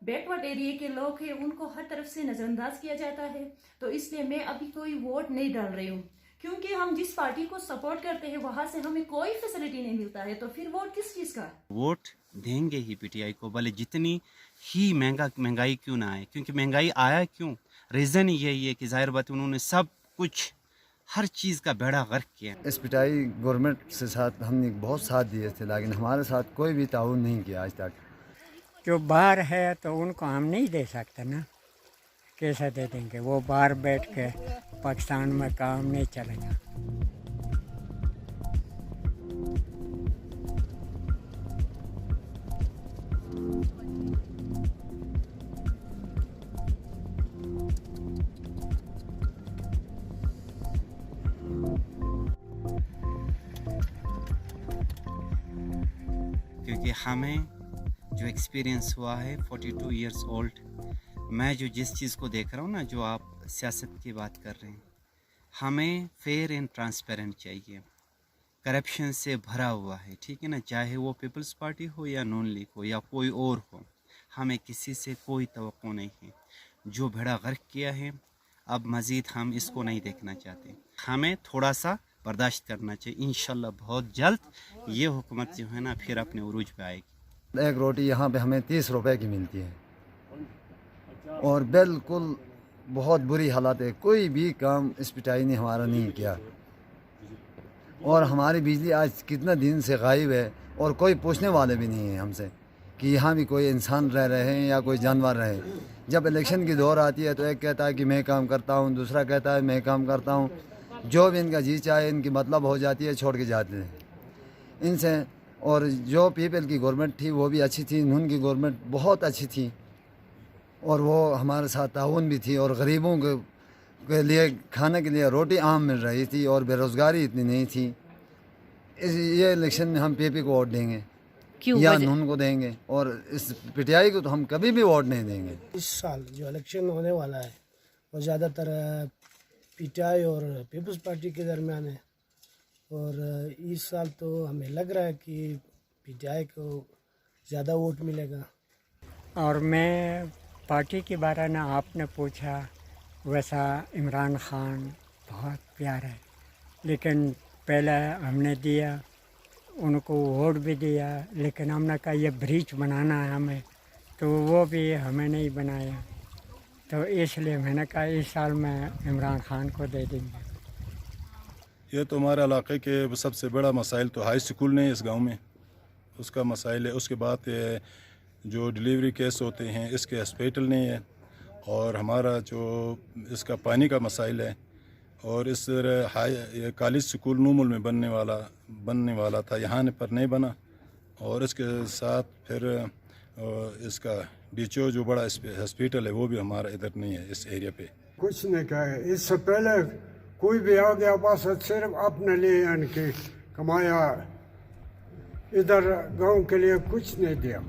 Backward ایریے کے لوگ ہیں ان کو ہر طرف سے نظر انداز کیا جاتا ہے. تو اس لیے میں ابھی کوئی ووٹ نہیں ڈال رہی ہوں, کیونکہ ہم جس پارٹی کو سپورٹ کرتے ہیں وہاں سے ہمیں کوئی فیسلٹی نہیں ملتا ہے, تو پھر ووٹ کس چیز کا؟ ووٹ دیں گے ہی پی ٹی آئی کو, بھلے جتنی ہی مہنگائی کیوں نہ آئے, کیونکہ مہنگائی آیا کیوں, ریزن یہی ہے کہ ظاہر بات انہوں نے سب کچھ ہر چیز کا بیڑا غرق کیا. اس پٹائی گورنمنٹ سے ساتھ ہم نے بہت ساتھ دیے تھے, لیکن ہمارے ساتھ کوئی بھی تعاون نہیں کیا آج تک. جو باہر ہے تو ان کو ہم نہیں دے سکتے نا, کیسے دے دیں گے؟ وہ باہر بیٹھ کے پاکستان میں کام نہیں چلے گا. کیونکہ ہمیں جو ایکسپیرینس ہوا ہے 42 ایئرس اولڈ, میں جو جس چیز کو دیکھ رہا ہوں نا, جو آپ سیاست کی بات کر رہے ہیں, ہمیں فیئر اینڈ ٹرانسپیرنٹ چاہیے. کرپشن سے بھرا ہوا ہے, ٹھیک ہے نا, چاہے وہ پیپلز پارٹی ہو یا نون لیگ ہو یا کوئی اور ہو, ہمیں کسی سے کوئی توقع نہیں ہے. جو بھیڑا غرق کیا ہے اب مزید ہم اس کو نہیں دیکھنا چاہتے. ہمیں تھوڑا سا برداشت کرنا چاہیے. انشاءاللہ بہت جلد یہ حکومت جو ہے نا پھر اپنے عروج پہ آئے گی. ایک روٹی یہاں پہ ہمیں 30 روپے کی ملتی ہے, اور بالکل بہت بری حالت ہے. کوئی بھی کام اس پٹائی نے ہمارا نہیں کیا, اور ہماری بجلی آج کتنا دن سے غائب ہے, اور کوئی پوچھنے والے بھی نہیں ہیں ہم سے کہ یہاں بھی کوئی انسان رہ رہے ہیں یا کوئی جانور رہے. جب الیکشن کی دور آتی ہے تو ایک کہتا ہے کہ میں کام کرتا ہوں, دوسرا کہتا ہے میں کام کرتا ہوں. جو بھی ان کا جی چاہے ان کی مطلب ہو جاتی ہے, چھوڑ کے جاتے ہیں ان سے. اور جو پیپل کی گورنمنٹ تھی وہ بھی اچھی تھی, ان کی گورنمنٹ بہت اچھی تھی, اور وہ ہمارے ساتھ تعاون بھی تھی, اور غریبوں کے لیے کھانے کے لیے روٹی عام مل رہی تھی, اور بے روزگاری اتنی نہیں تھی. یہ الیکشن میں ہم پی پی کو ووٹ دیں گے یا نون کو دیں گے, اور اس پی ٹی آئی کو تو ہم کبھی بھی ووٹ نہیں دیں گے. اس سال جو الیکشن ہونے والا ہے وہ زیادہ تر پی ٹی آئی اور پیپلز پارٹی کے درمیان ہے, اور اس سال تو ہمیں لگ رہا ہے کہ پی ٹی آئی کو زیادہ ووٹ ملے گا. اور میں پارٹی کے بارے میں آپ نے پوچھا, ویسا عمران خان بہت پیارا ہے, لیکن پہلے ہم نے دیا ان کو ووٹ بھی دیا, لیکن ہم نے کہا یہ برج بنانا ہے ہمیں, تو وہ بھی ہمیں نہیں بنایا. تو اس لیے میں نے کہا اس سال میں عمران خان کو دے دیں گے. یہ تو ہمارے علاقے کے سب سے بڑا مسائل تو ہائی اسکول نہیں ہے اس گاؤں میں, اس کا مسائل ہے. اس کے بعد جو ڈلیوری کیس ہوتے ہیں اس کے ہاسپیٹل نہیں ہے, اور ہمارا جو اس کا پانی کا مسائل ہے. اور اس کالج اسکول نومل میں بننے والا تھا, یہاں پر نہیں بنا. اور اس کے ساتھ پھر اس کا ڈی او جو بڑا ہاسپیٹل ہے وہ بھی ہمارا ادھر نہیں ہے اس ایریا پہ. کچھ نہیں کہا. اس سے پہلے کوئی بھی آ گیا بس صرف اپنے لیے ان کی کمایا, ادھر گاؤں کے لیے کچھ نہیں دیا.